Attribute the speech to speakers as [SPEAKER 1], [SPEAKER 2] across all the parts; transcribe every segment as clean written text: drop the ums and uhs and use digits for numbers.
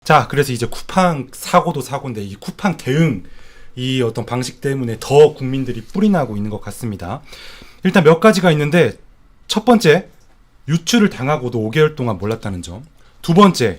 [SPEAKER 1] 자, 그래서 이제 쿠팡 사고도 사고인데 이 쿠팡 대응 이 어떤 방식 때문에 더 국민들이 뿔이 나고 있는 것 같습니다. 일단 몇 가지가 있는데 첫 번째, 유출을 당하고도 5개월 동안 몰랐다는 점. 두 번째,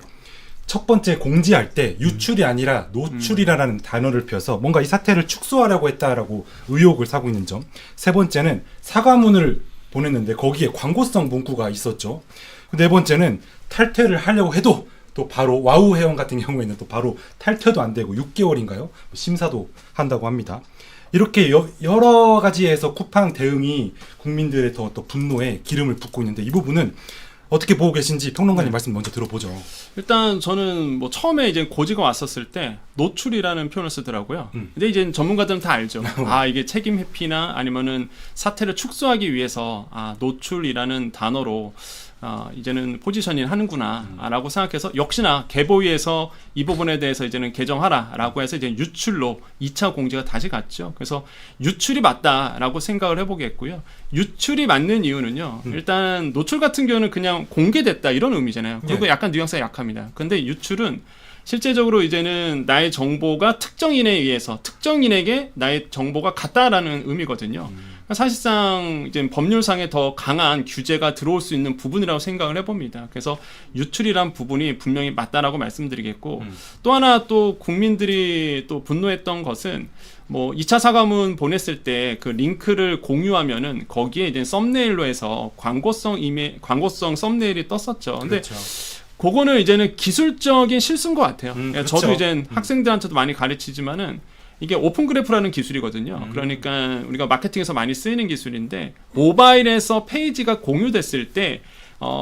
[SPEAKER 1] 첫 번째 공지할 때 유출이 아니라 노출이라는 단어를 펴서 뭔가 이 사태를 축소하려고 했다라고 의혹을 사고 있는 점. 세 번째는 사과문을 보냈는데 거기에 광고성 문구가 있었죠. 네 번째는 탈퇴를 하려고 해도 또 바로 와우 회원 같은 경우에는 또 바로 탈퇴도 안 되고 6개월인가요? 심사도 한다고 합니다. 이렇게 여러 가지에서 쿠팡 대응이 국민들의 더 분노에 기름을 붓고 있는데 이 부분은 어떻게 보고 계신지 평론가님 말씀 먼저 들어보죠.
[SPEAKER 2] 일단 저는 뭐 처음에 이제 고지가 왔었을 때 노출이라는 표현을 쓰더라고요. 근데 이제 전문가들은 다 알죠. 아, 이게 책임 회피나 아니면은 사태를 축소하기 위해서 노출이라는 단어로 이제는 포지셔닝 하는구나 라고 생각해서 역시나 개보위에서 이 부분에 대해서 이제는 개정하라 라고 해서 이제 유출로 2차 공지가 다시 갔죠. 그래서 유출이 맞다라고 생각을 해보겠고요. 유출이 맞는 이유는요. 일단 노출 같은 경우는 그냥 공개됐다 이런 의미잖아요. 그리고 약간 뉘앙스가 약합니다. 근데 유출은 실제적으로 이제는 나의 정보가 특정인에 의해서 특정인에게 나의 정보가 갔다라는 의미거든요. 사실상 이제 법률상에 더 강한 규제가 들어올 수 있는 부분이라고 생각을 해봅니다. 그래서 유출이란 부분이 분명히 맞다라고 말씀드리겠고 또 하나 또 국민들이 또 분노했던 것은 뭐 2차 사과문 보냈을 때 그 링크를 공유하면은 거기에 이제 썸네일로 해서 광고성 썸네일이 떴었죠. 근데
[SPEAKER 1] 그렇죠.
[SPEAKER 2] 그거는 이제는 기술적인 실수인 것 같아요.
[SPEAKER 1] 그렇죠.
[SPEAKER 2] 저도 이제 학생들한테도 많이 가르치지만은 이게 오픈 그래프라는 기술이거든요. 그러니까 우리가 마케팅에서 많이 쓰이는 기술인데 모바일에서 페이지가 공유됐을 때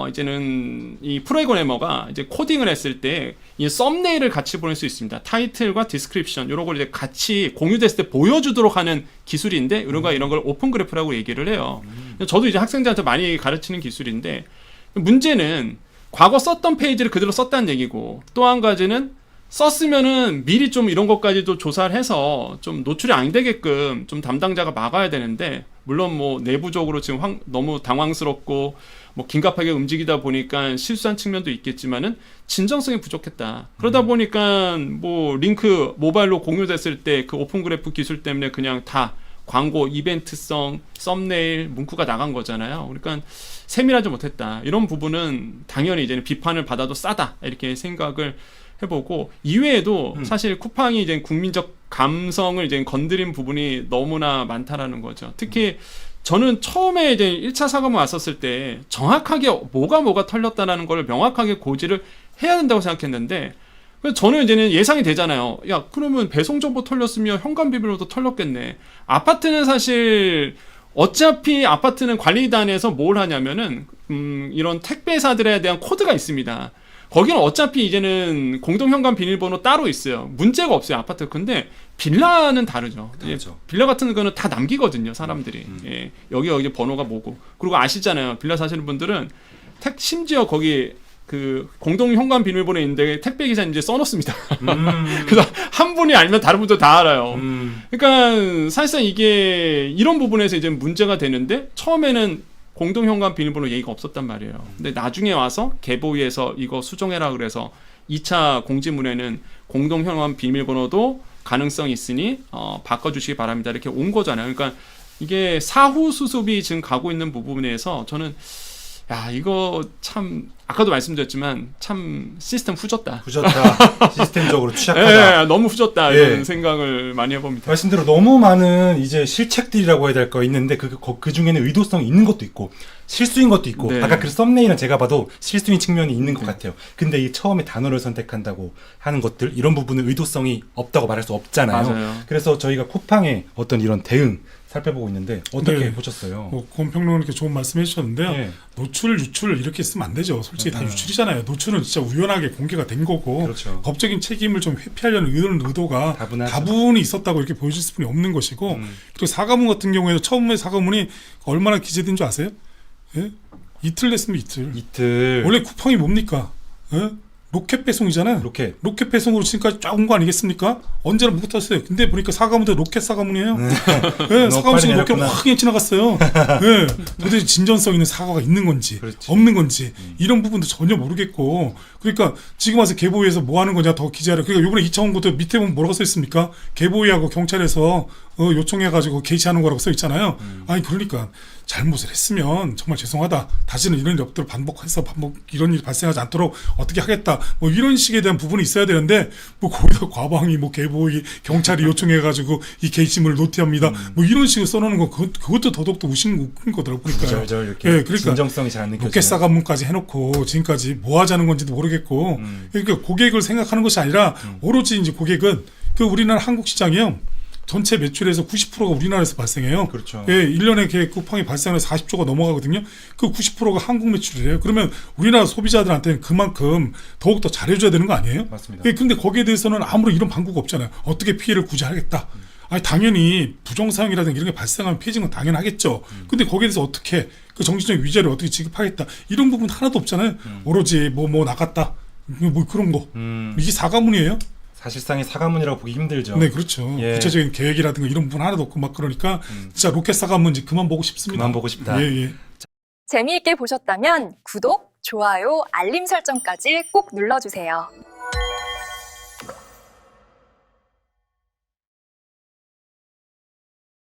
[SPEAKER 2] 이제는 이 프로그래머가 이제 코딩을 했을 때 이 썸네일을 같이 보낼 수 있습니다. 타이틀과 디스크립션 이런 걸 이제 같이 공유됐을 때 보여주도록 하는 기술인데 우리가 이런 걸 오픈 그래프라고 얘기를 해요. 저도 이제 학생들한테 많이 가르치는 기술인데 문제는 과거 썼던 페이지를 그대로 썼다는 얘기고 또 한 가지는 썼으면은 미리 좀 이런 것까지도 조사를 해서 좀 노출이 안 되게끔 좀 담당자가 막아야 되는데 물론 뭐 내부적으로 지금 너무 당황스럽고 뭐 긴급하게 움직이다 보니까 실수한 측면도 있겠지만은 진정성이 부족했다. 그러다 보니까 뭐 링크 모바일로 공유됐을 때 그 오픈 그래프 기술 때문에 그냥 다 광고, 이벤트성, 썸네일, 문구가 나간 거잖아요. 그러니까 세밀하지 못했다. 이런 부분은 당연히 이제는 비판을 받아도 싸다. 이렇게 생각을 해보고 이외에도 사실 쿠팡이 이제 국민적 감성을 이제 건드린 부분이 너무나 많다라는 거죠. 특히 저는 처음에 이제 1차 사과문 왔었을 때 정확하게 뭐가 털렸다라는 걸 명확하게 고지를 해야 된다고 생각했는데 그래서 저는 이제는 예상이 되잖아요. 야, 그러면 배송 정보 털렸으면 현관 비밀번호도 털렸겠네. 아파트는 사실 어차피 아파트는 관리단에서 뭘 하냐면은 이런 택배사들에 대한 코드가 있습니다. 거기는 어차피 이제는 공동현관 비밀번호 따로 있어요. 문제가 없어요, 아파트. 근데 빌라는 다르죠.
[SPEAKER 1] 그렇죠.
[SPEAKER 2] 빌라 같은 거는 다 남기거든요, 사람들이. 예, 여기 번호가 뭐고. 그리고 아시잖아요. 빌라 사시는 분들은 심지어 거기 그 공동현관 비밀번호 있는데 택배 기사 이제 써놓습니다. 그래서 한 분이 알면 다른 분도 다 알아요. 그러니까 사실상 이게 이런 부분에서 이제 문제가 되는데 처음에는 공동현관 비밀번호 얘기가 없었단 말이에요. 근데 나중에 와서 개보위에서 이거 수정해라 그래서 2차 공지문에는 공동현관 비밀번호도 가능성이 있으니 바꿔주시기 바랍니다. 이렇게 온 거잖아요. 그러니까 이게 사후 수습이 지금 가고 있는 부분에서 저는 야, 이거 참 아까도 말씀드렸지만 참 시스템 후졌다.
[SPEAKER 1] 시스템적으로 취약하다.
[SPEAKER 2] 예, 너무 후졌다. 이런 생각을 많이 해봅니다.
[SPEAKER 1] 말씀대로 너무 많은 이제 실책들이라고 해야 될 거 있는데 그 중에는 의도성이 있는 것도 있고 실수인 것도 있고
[SPEAKER 2] 네.
[SPEAKER 1] 아까 그 썸네일은 제가 봐도 실수인 측면이 있는 것 같아요. 근데 이 처음에 단어를 선택한다고 하는 것들 이런 부분은 의도성이 없다고 말할 수 없잖아요.
[SPEAKER 2] 맞아요.
[SPEAKER 1] 그래서 저희가 쿠팡의 어떤 이런 대응 살펴보고 있는데 어떻게
[SPEAKER 3] 네.
[SPEAKER 1] 보셨어요?
[SPEAKER 3] 뭐 권평론가님께 좋은 말씀 해주셨는데요.
[SPEAKER 1] 네.
[SPEAKER 3] 노출, 유출 이렇게 쓰면 안 되죠. 솔직히 다 유출이잖아요. 노출은 진짜 우연하게 공개가 된 거고
[SPEAKER 1] 그렇죠.
[SPEAKER 3] 법적인 책임을 좀 회피하려는 의도가
[SPEAKER 1] 다분하죠.
[SPEAKER 3] 다분히 있었다고 이렇게 보여줄 수뿐이 없는 것이고 그리고 사과문 같은 경우에도 처음에 사과문이 얼마나 기재된 줄 아세요? 예? 이틀 됐으면 이틀.
[SPEAKER 1] 이틀.
[SPEAKER 3] 원래 쿠팡이 뭡니까? 예? 로켓 배송이잖아요.
[SPEAKER 1] 로켓.
[SPEAKER 3] 로켓 배송으로 지금까지 쫙 온 거 아니겠습니까? 언제나 못 탔어요. 근데 보니까 사과문도 로켓 사과문이에요. 네, 사과문 속에 로켓 확 그냥 지나갔어요. 네, 도대체 진전성 있는 사과가 있는 건지
[SPEAKER 1] 그렇지.
[SPEAKER 3] 없는 건지 이런 부분도 전혀 모르겠고, 그러니까 지금 와서 개보위에서 뭐 하는 거냐 더 기재하라. 그러니까 이번에 이차원 것도 밑에 보면 뭐라고 써 있습니까? 개보위하고 경찰에서 요청해가지고 게시하는 거라고 써 있잖아요. 아니 그러니까 잘못을 했으면 정말 죄송하다. 다시는 이런 일 없도록 이런 일이 발생하지 않도록 어떻게 하겠다. 뭐 이런 식에 대한 부분이 있어야 되는데 뭐 거기다 과방위 뭐 개보위 경찰이 요청해가지고 이 게시물을 노티합니다. 뭐 이런 식으로 써놓는 거 그것도 더더욱더 웃긴 거더라고요. 그러니까요.
[SPEAKER 1] 이렇게
[SPEAKER 3] 예, 그러니까
[SPEAKER 1] 진정성이 잘 안 느껴지는.
[SPEAKER 3] 로켓 사과문까지 해놓고 지금까지 뭐 하자는 건지도 모르겠고, 그러니까 고객을 생각하는 것이 아니라 오로지 이제 고객은 그 우리나라 한국 시장이요. 전체 매출에서 90%가 우리나라에서 발생해요.
[SPEAKER 1] 그렇죠.
[SPEAKER 3] 예, 1년에 쿠팡이 발생해서 40조가 넘어가거든요. 그 90%가 한국 매출이래요. 그러면 우리나라 소비자들한테는 그만큼 더욱더 잘해줘야 되는 거 아니에요?
[SPEAKER 1] 맞습니다.
[SPEAKER 3] 예, 근데 거기에 대해서는 아무런 이런 방구가 없잖아요. 어떻게 피해를 구제하겠다. 아니, 당연히 부정사용이라든가 이런 게 발생하면 피해진 건 당연하겠죠. 근데 거기에 대해서 어떻게 그 정신적 위자료 어떻게 지급하겠다. 이런 부분 하나도 없잖아요. 오로지 뭐 나갔다. 뭐 그런 거. 이게 사과문이에요?
[SPEAKER 1] 사실상의 사과문이라고 보기 힘들죠.
[SPEAKER 3] 네, 그렇죠.
[SPEAKER 1] 예.
[SPEAKER 3] 구체적인 계획이라든가 이런 부분 하나도 없고 막 그러니까 진짜 로켓 사과문 이제 그만 보고 싶습니다.
[SPEAKER 1] 그만 보고 싶다.
[SPEAKER 3] 예, 예.
[SPEAKER 4] 재미있게 보셨다면 구독, 좋아요, 알림 설정까지 꼭 눌러주세요.